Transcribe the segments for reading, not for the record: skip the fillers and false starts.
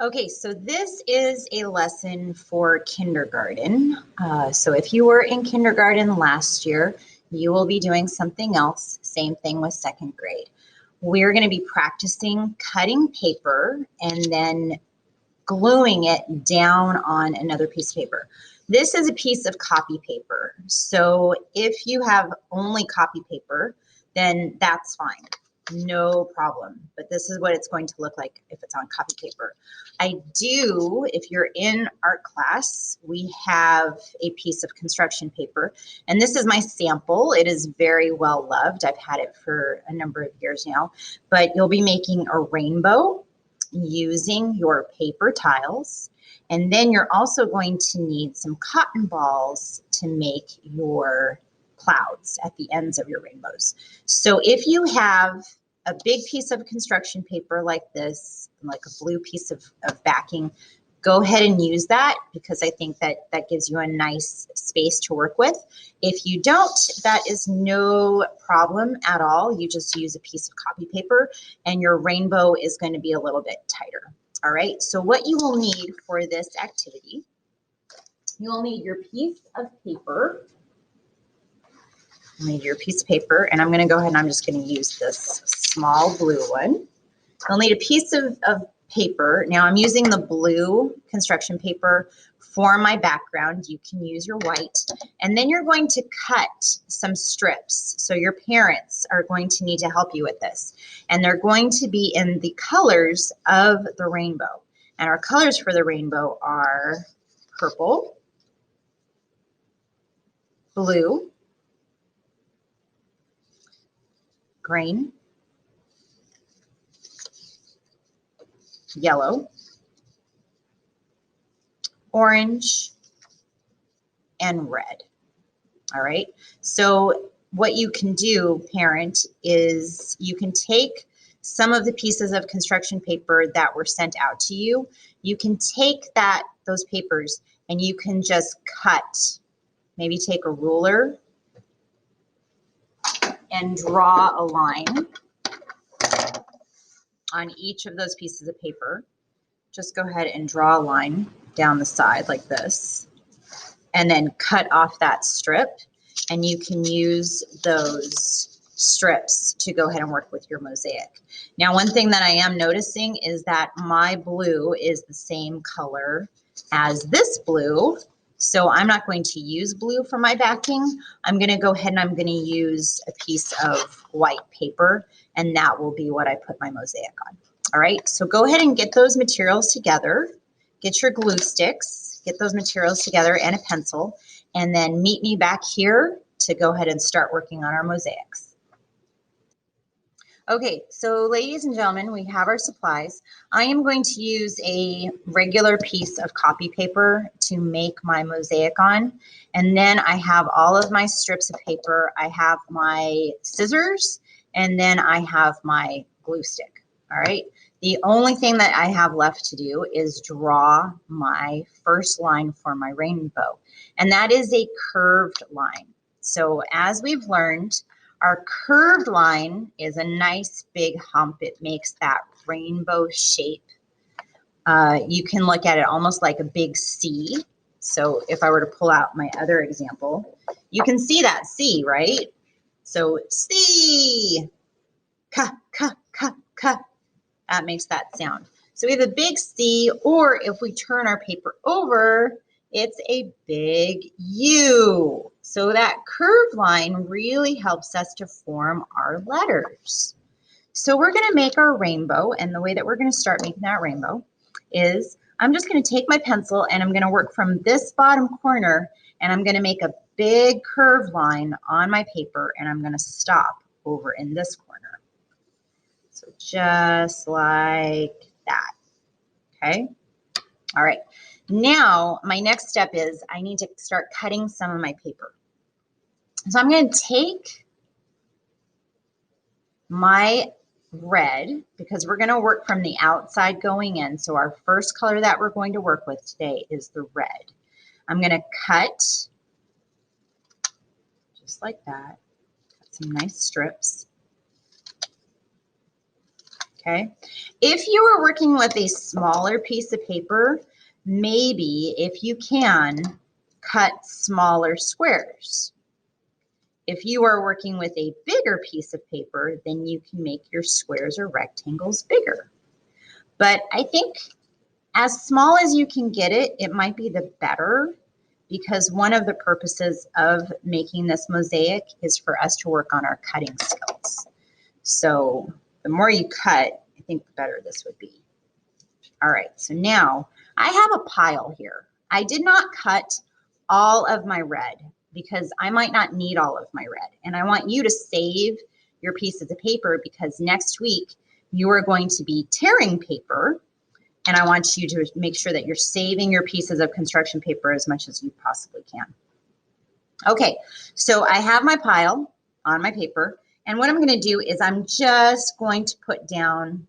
Okay, so this is a lesson for kindergarten. So if you were in kindergarten last year, you will be doing something else. Same thing with second grade. We're going to be practicing cutting paper and then gluing it down on another piece of paper. This is a piece of copy paper. So if you have only copy paper, then that's fine. No problem. But this is what it's going to look like if it's on copy paper. If you're in art class, we have a piece of construction paper. And this is my sample. It is very well loved. I've had it for a number of years now. But you'll be making a rainbow using your paper tiles. And then you're also going to need some cotton balls to make your clouds at the ends of your rainbows. So if you have a big piece of construction paper like this, like a blue piece of backing, go ahead and use that because I think that gives you a nice space to work with. If you don't, that is no problem at all. You just use a piece of copy paper and your rainbow is going to be a little bit tighter. All right, so what you will need for this activity, you will need your piece of paper. You need your piece of paper, and I'm going to go ahead and I'm just going to use this small blue one. You'll need a piece of paper. Now I'm using the blue construction paper for my background. You can use your white. And then you're going to cut some strips. So your parents are going to need to help you with this. And they're going to be in the colors of the rainbow. And our colors for the rainbow are purple, blue, green, yellow, orange, and red. All right. So what you can do, parent, is you can take some of the pieces of construction paper that were sent out to you. You can take those papers and you can just cut, maybe take a ruler and draw a line on each of those pieces of paper. Just go ahead and draw a line down the side like this, and then cut off that strip. And you can use those strips to go ahead and work with your mosaic. Now, one thing that I am noticing is that my blue is the same color as this blue. So I'm not going to use blue for my backing. I'm going to go ahead and I'm going to use a piece of white paper, and that will be what I put my mosaic on. All right, so go ahead and get those materials together. Get your glue sticks, get those materials together and a pencil, and then meet me back here to go ahead and start working on our mosaics. Okay, so ladies and gentlemen, we have our supplies. I am going to use a regular piece of copy paper to make my mosaic on. And then I have all of my strips of paper. I have my scissors, and then I have my glue stick. All right. The only thing that I have left to do is draw my first line for my rainbow. And that is a curved line. So as we've learned, our curved line is a nice big hump. It makes that rainbow shape. You can look at it almost like a big C. So if I were to pull out my other example, you can see that C, right? So C, ka, ka, ka, ka. That makes that sound. So we have a big C, or if we turn our paper over, it's a big U. So that curved line really helps us to form our letters. So we're going to make our rainbow, and the way that we're going to start making that rainbow is I'm just going to take my pencil and I'm going to work from this bottom corner, and I'm going to make a big curved line on my paper, and I'm going to stop over in this corner. So just like that, okay? All right, now my next step is I need to start cutting some of my paper. So I'm going to take my red, because we're going to work from the outside going in. So our first color that we're going to work with today is the red. I'm going to cut just like that, cut some nice strips. okay? If you are working with a smaller piece of paper, maybe if you can, cut smaller squares. If you are working with a bigger piece of paper, then you can make your squares or rectangles bigger. But I think as small as you can get it, it might be the better, because one of the purposes of making this mosaic is for us to work on our cutting skills. So the more you cut, I think the better this would be. All right, so now I have a pile here. I did not cut all of my red because I might not need all of my red. And I want you to save your pieces of paper, because next week you are going to be tearing paper. And I want you to make sure that you're saving your pieces of construction paper as much as you possibly can. Okay, so I have my pile on my paper. And what I'm going to do is I'm just going to put down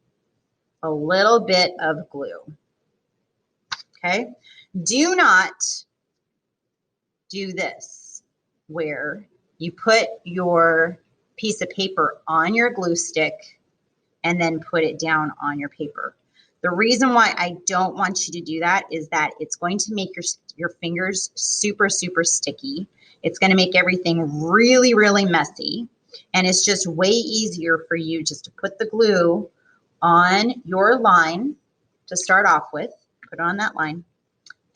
a little bit of glue. Okay, do not do this where you put your piece of paper on your glue stick and then put it down on your paper. The reason why I don't want you to do that is that it's going to make your fingers super, super sticky. It's going to make everything really, really messy. And it's just way easier for you just to put the glue on your line to start off with. Put it on that line.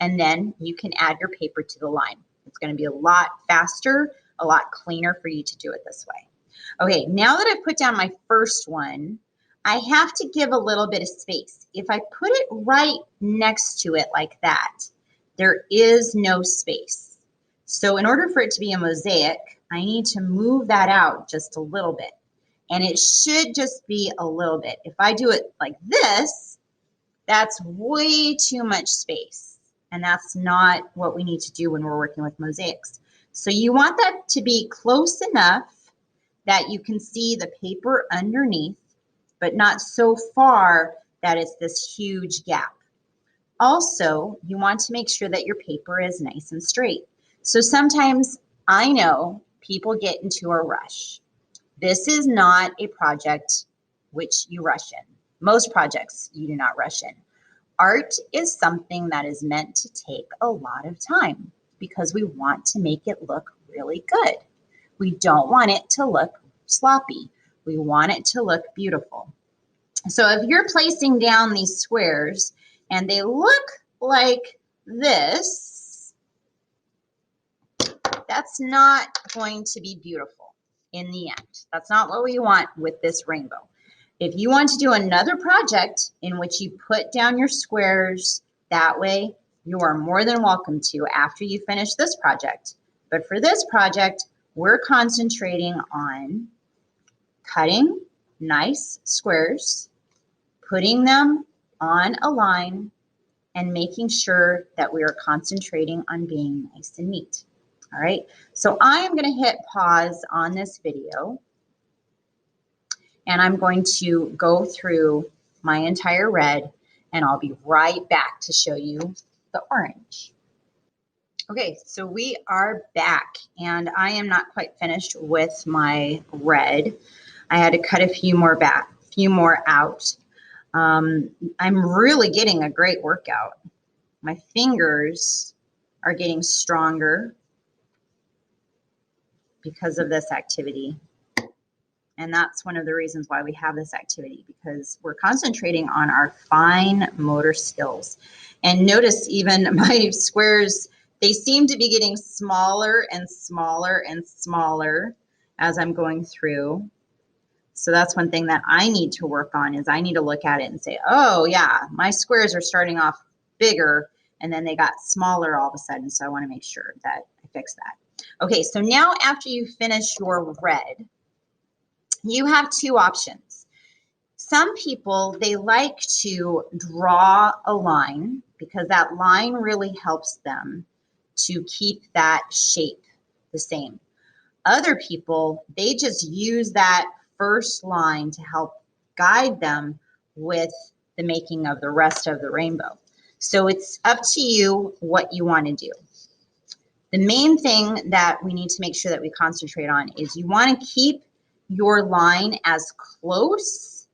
And then you can add your paper to the line. It's going to be a lot faster, a lot cleaner for you to do it this way. Okay, now that I've put down my first one, I have to give a little bit of space. If I put it right next to it like that, there is no space. So in order for it to be a mosaic, I need to move that out just a little bit. And it should just be a little bit. If I do it like this, that's way too much space. And that's not what we need to do when we're working with mosaics. So you want that to be close enough that you can see the paper underneath, but not so far that it's this huge gap. Also, you want to make sure that your paper is nice and straight. So sometimes I know people get into a rush. This is not a project which you rush in. Most projects you do not rush in. Art is something that is meant to take a lot of time because we want to make it look really good. We don't want it to look sloppy. We want it to look beautiful. So if you're placing down these squares and they look like this, that's not going to be beautiful in the end. That's not what we want with this rainbow. If you want to do another project in which you put down your squares that way, you are more than welcome to after you finish this project. But for this project, we're concentrating on cutting nice squares, putting them on a line, and making sure that we are concentrating on being nice and neat. All right, so I am going to hit pause on this video, and I'm going to go through my entire red, and I'll be right back to show you the orange. Okay, so we are back, and I am not quite finished with my red. I had to cut a few more out. I'm really getting a great workout. My fingers are getting stronger because of this activity. And that's one of the reasons why we have this activity, because we're concentrating on our fine motor skills. And notice even my squares, they seem to be getting smaller and smaller and smaller as I'm going through. So that's one thing that I need to work on, is I need to look at it and say, oh yeah, my squares are starting off bigger and then they got smaller all of a sudden. So I want to make sure that I fix that. Okay, so now after you finish your red, you have two options. Some people, they like to draw a line because that line really helps them to keep that shape the same. Other people, they just use that first line to help guide them with the making of the rest of the rainbow. So it's up to you what you want to do. The main thing that we need to make sure that we concentrate on is you want to keep your line as close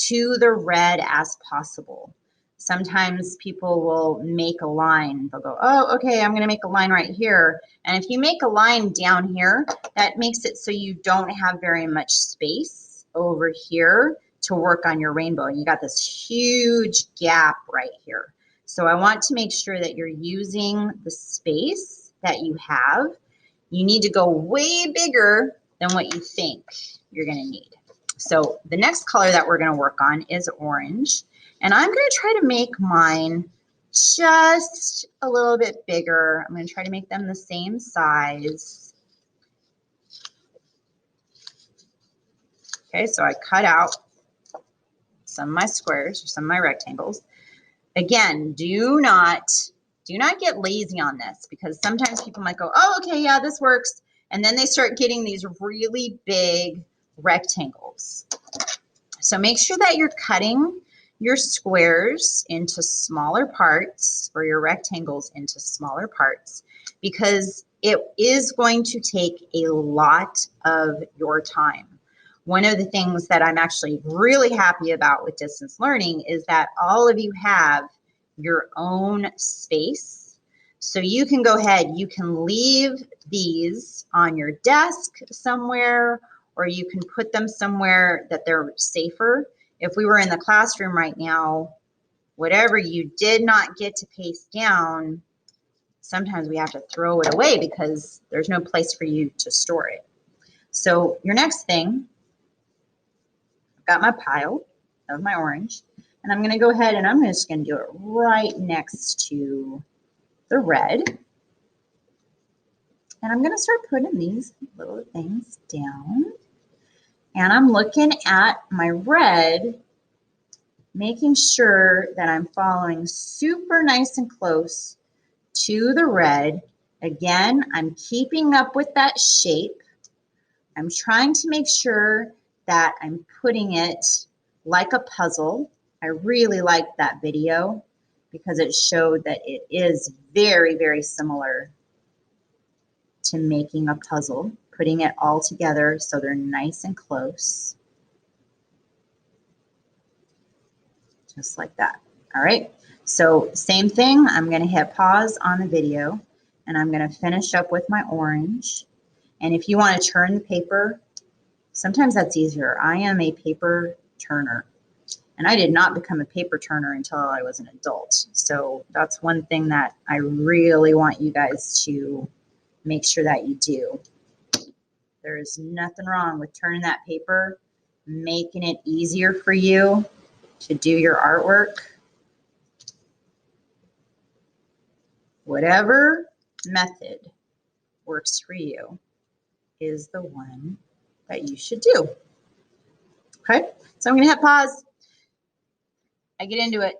to the red as possible. Sometimes people will make a line. They'll go, oh, okay, I'm going to make a line right here. And if you make a line down here, that makes it so you don't have very much space over here to work on your rainbow. And you got this huge gap right here. So I want to make sure that you're using the space that you have. You need to go way bigger than what you think you're going to need. So the next color that we're going to work on is orange. And I'm going to try to make mine just a little bit bigger. I'm going to try to make them the same size. Okay, so I cut out some of my squares or some of my rectangles. Again, do not get lazy on this, because sometimes people might go, oh, okay, yeah, this works. And then they start getting these really big rectangles. So make sure that you're cutting your squares into smaller parts, or your rectangles into smaller parts, because it is going to take a lot of your time. One of the things that I'm actually really happy about with distance learning is that all of you have your own space. So you can go ahead, you can leave these on your desk somewhere, or you can put them somewhere that they're safer. If we were in the classroom right now, whatever you did not get to paste down, sometimes we have to throw it away because there's no place for you to store it. So your next thing, I've got my pile of my orange, and I'm going to go ahead and I'm just going to do it right next to the red. And I'm going to start putting these little things down. And I'm looking at my red, making sure that I'm following super nice and close to the red. Again, I'm keeping up with that shape. I'm trying to make sure that I'm putting it like a puzzle. I really liked that video because it showed that it is very, very similar to making a puzzle, putting it all together so they're nice and close. Just like that. All right. So same thing, I'm going to hit pause on the video, and I'm going to finish up with my orange. And if you want to turn the paper, sometimes that's easier. I am a paper turner, and I did not become a paper turner until I was an adult. So that's one thing that I really want you guys to make sure that you do. There is nothing wrong with turning that paper, making it easier for you to do your artwork. Whatever method works for you is the one that you should do. Okay, so I'm going to hit pause. I get into it.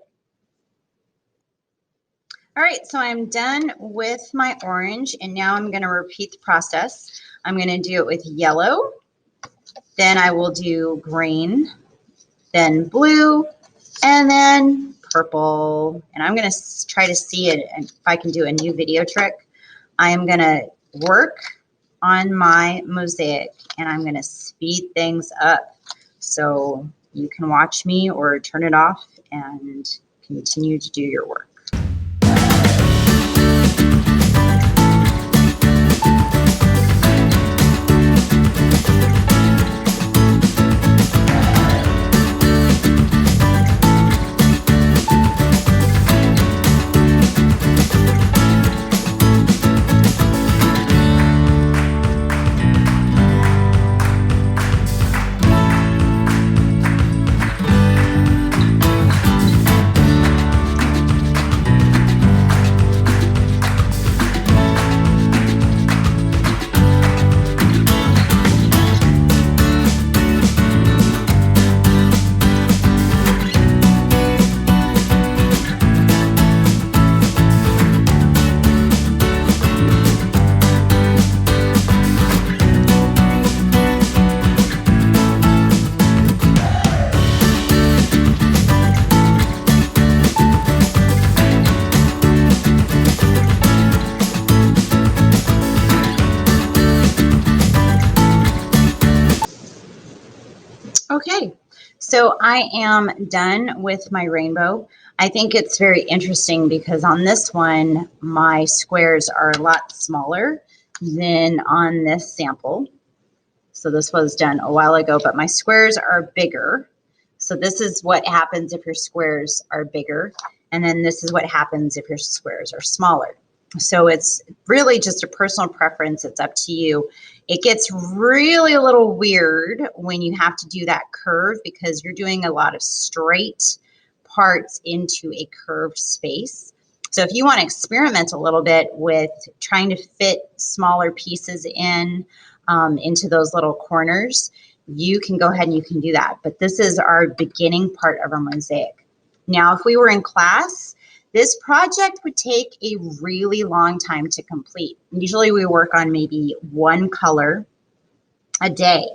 All right, so I'm done with my orange, and now I'm going to repeat the process. I'm going to do it with yellow, then I will do green, then blue, and then purple. And I'm going to try to see it, and if I can do a new video trick. I am going to work on my mosaic, and I'm going to speed things up so you can watch me or turn it off and continue to do your work. Okay, So I am done with my rainbow. I think it's very interesting because on this one, my squares are a lot smaller than on this sample. So this was done a while ago, but my squares are bigger. So this is what happens if your squares are bigger. And then this is what happens if your squares are smaller. So it's really just a personal preference. It's up to you. It gets really a little weird when you have to do that curve because you're doing a lot of straight parts into a curved space. So if you want to experiment a little bit with trying to fit smaller pieces in into those little corners, you can go ahead and you can do that. But this is our beginning part of our mosaic. Now, if we were in class, this project would take a really long time to complete. Usually we work on maybe one color a day.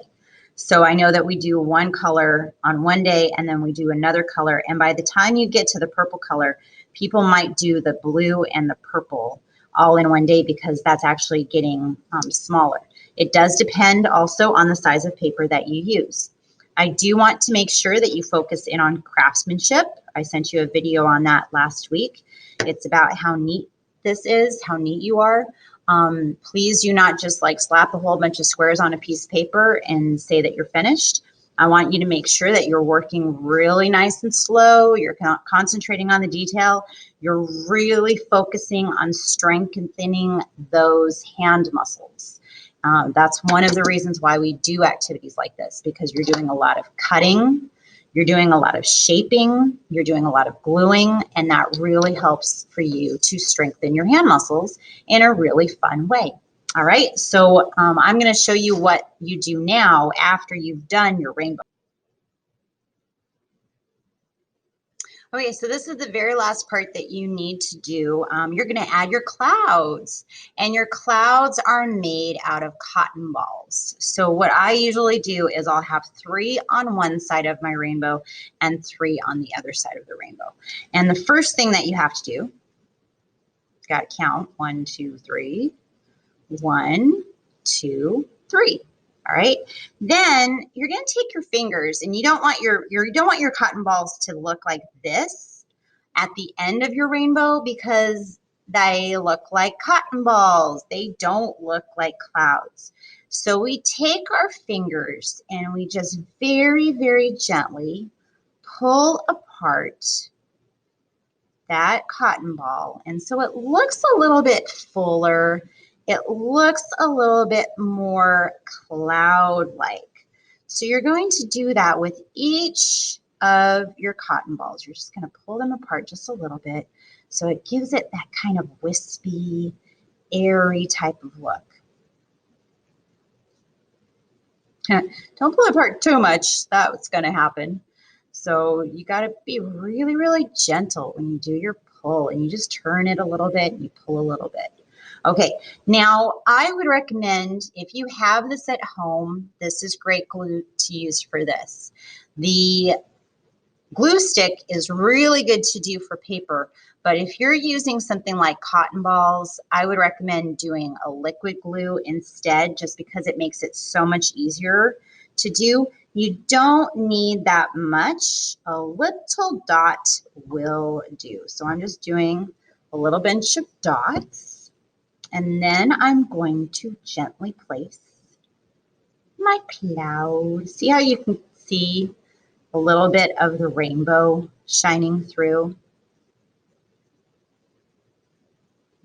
So I know that we do one color on one day and then we do another color. And by the time you get to the purple color, people might do the blue and the purple all in one day because that's actually getting smaller. It does depend also on the size of paper that you use. I do want to make sure that you focus in on craftsmanship. I sent you a video on that last week. It's about how neat this is, how neat you are. Please do not just like slap a whole bunch of squares on a piece of paper and say that you're finished. I want you to make sure that you're working really nice and slow. You're concentrating on the detail. You're really focusing on strengthening those hand muscles. That's one of the reasons why we do activities like this, because you're doing a lot of cutting, you're doing a lot of shaping, you're doing a lot of gluing, and that really helps for you to strengthen your hand muscles in a really fun way. All right, so I'm going to show you what you do now after you've done your rainbow. Okay, so this is the very last part that you need to do. You're going to add your clouds, and your clouds are made out of cotton balls. So what I usually do is I'll have 3 on one side of my rainbow and 3 on the other side of the rainbow. And the first thing that you have to do, got to count 1, 2, 3, 1, 2, 3. All right. Then you're going to take your fingers, and you don't want your cotton balls to look like this at the end of your rainbow because they look like cotton balls. They don't look like clouds. So we take our fingers and we just very, very gently pull apart that cotton ball. And so it looks a little bit fuller. It looks a little bit more cloud-like. So you're going to do that with each of your cotton balls. You're just going to pull them apart just a little bit so it gives it that kind of wispy, airy type of look. Don't pull it apart too much. That's going to happen. So you got to be really, really gentle when you do your pull, and you just turn it a little bit and you pull a little bit. Okay, now I would recommend if you have this at home, this is great glue to use for this. The glue stick is really good to do for paper, but if you're using something like cotton balls, I would recommend doing a liquid glue instead, just because it makes it so much easier to do. You don't need that much. A little dot will do. So I'm just doing a little bunch of dots, and then I'm going to gently place my cloud. See how you can see a little bit of the rainbow shining through?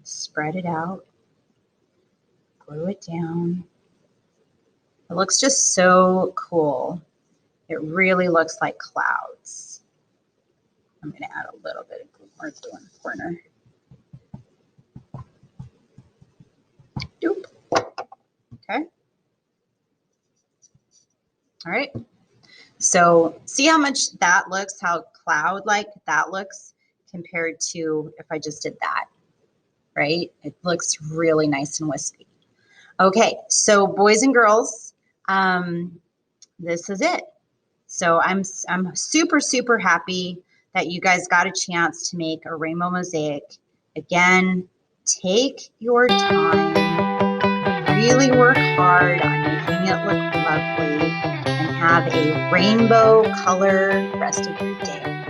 Spread it out, glue it down. It looks just so cool. It really looks like clouds. I'm going to add a little bit of more glue in the corner. Doop. Okay. All right. So see how much that looks, how cloud-like that looks compared to if I just did that, right? It looks really nice and wispy. Okay, so boys and girls, this is it. So I'm super, super happy that you guys got a chance to make a rainbow mosaic. Again, take your time, really work hard on making it look lovely, and have a rainbow color rest of your day.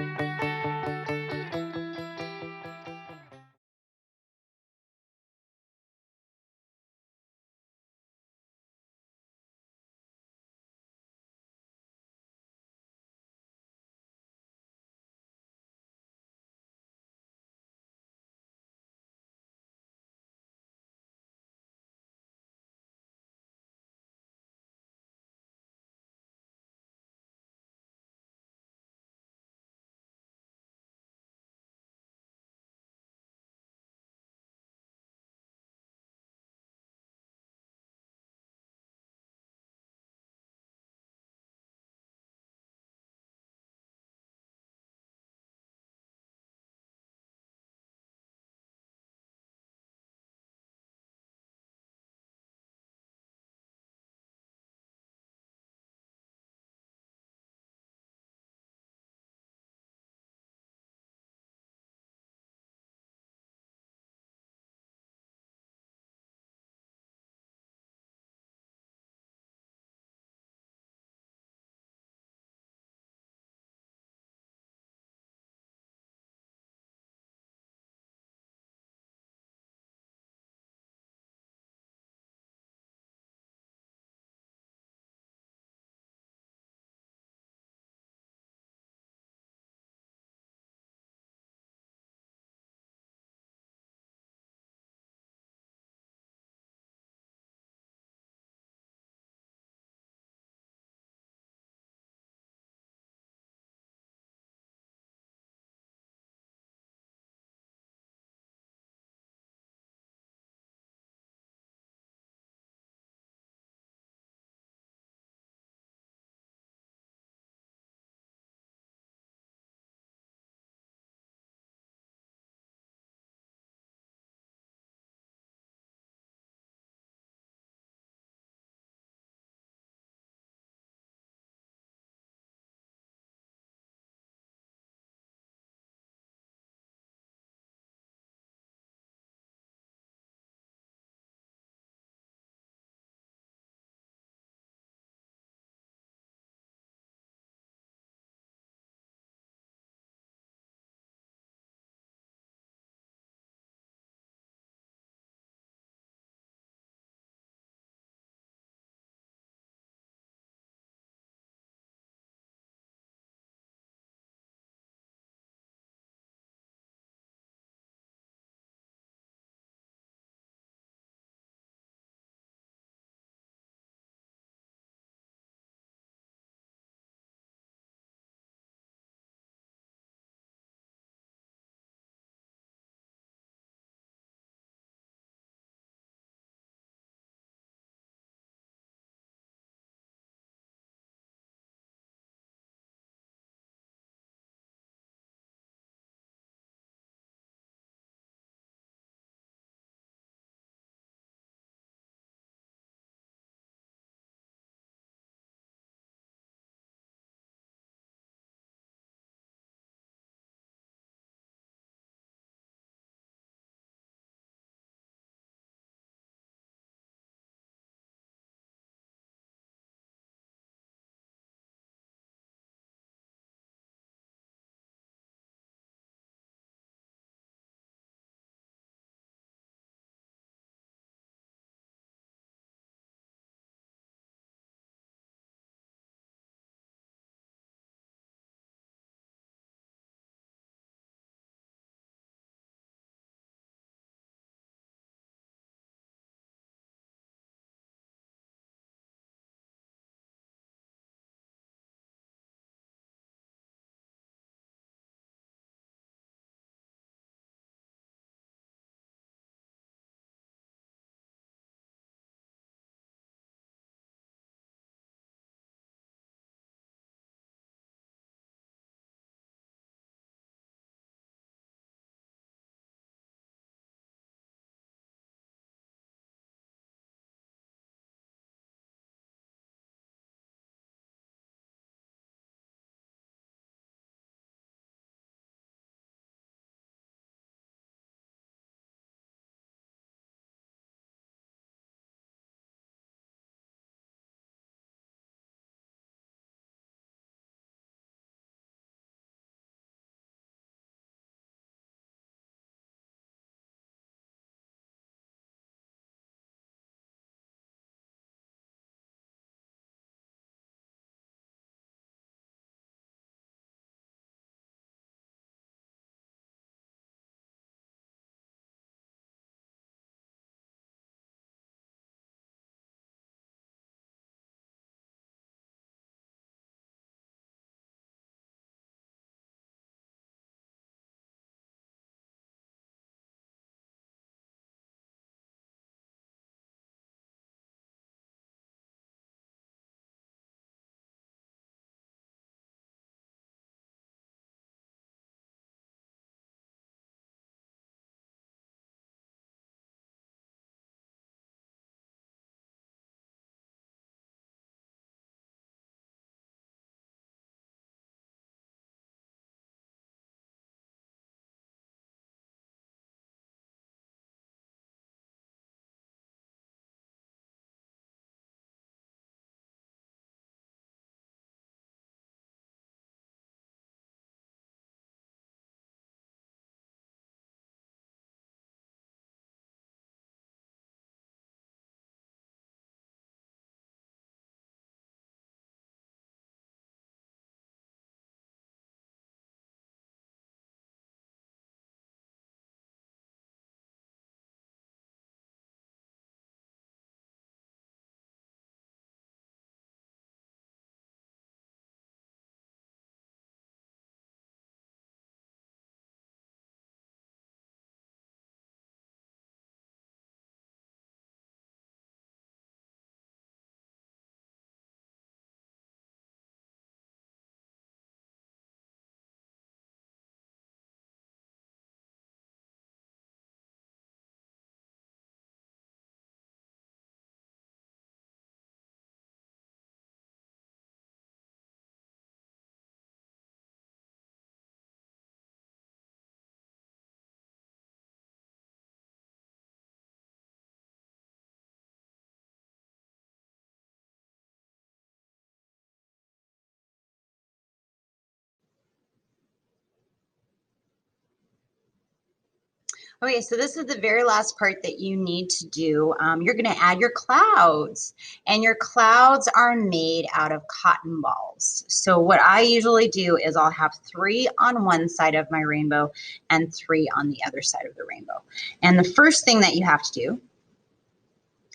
Okay, so this is the very last part that you need to do. You're going to add your clouds, and your clouds are made out of cotton balls. So what I usually do is I'll have 3 on one side of my rainbow and 3 on the other side of the rainbow. And the first thing that you have to do,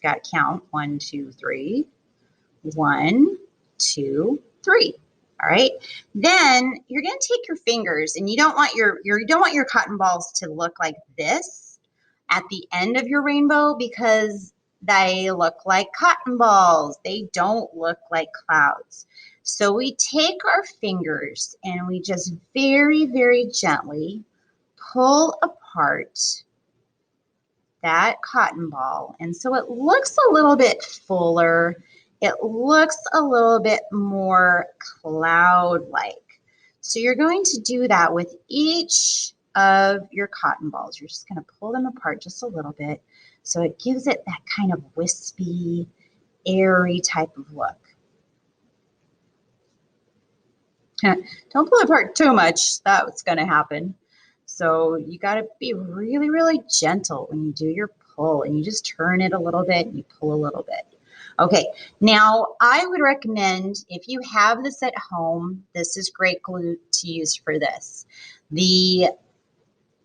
got to count 1, 2, 3, 1, 2, 3. All right. Then you're going to take your fingers, and you don't want your cotton balls to look like this at the end of your rainbow because they look like cotton balls. They don't look like clouds. So we take our fingers and we just very, very gently pull apart that cotton ball. And so it looks a little bit fuller. It looks a little bit more cloud-like. So you're going to do that with each of your cotton balls. You're just going to pull them apart just a little bit so it gives it that kind of wispy, airy type of look. Don't pull it apart too much. That's going to happen. So you got to be really, really gentle when you do your pull, and you just turn it a little bit and you pull a little bit. Okay, now I would recommend, if you have this at home, this is great glue to use for this. The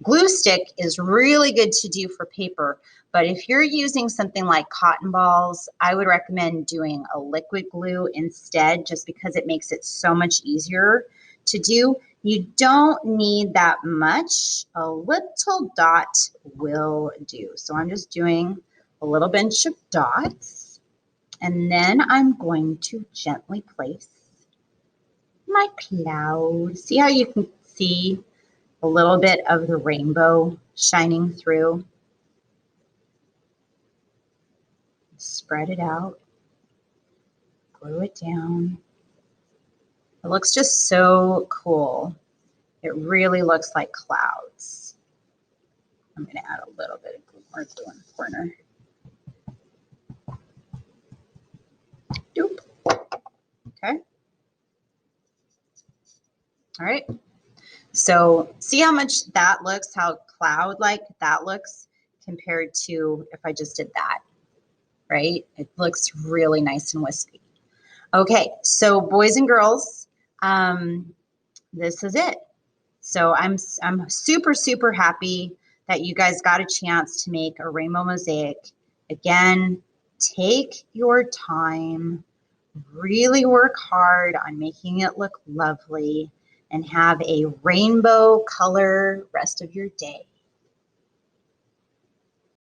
glue stick is really good to do for paper, but if you're using something like cotton balls, I would recommend doing a liquid glue instead, just because it makes it so much easier to do. You don't need that much. A little dot will do. So I'm just doing a little bunch of dots, and then I'm going to gently place my cloud. See how you can see a little bit of the rainbow shining through? Spread it out, glue it down. It looks just so cool. It really looks like clouds. I'm going to add a little bit of more glue in the corner. Doop. Okay. All right. So see how much that looks, how cloud-like that looks compared to if I just did that, right? It looks really nice and wispy. Okay, so boys and girls, this is it. So I'm super, super happy that you guys got a chance to make a rainbow mosaic. Again, take your time, really work hard on making it look lovely, and have a rainbow color rest of your day.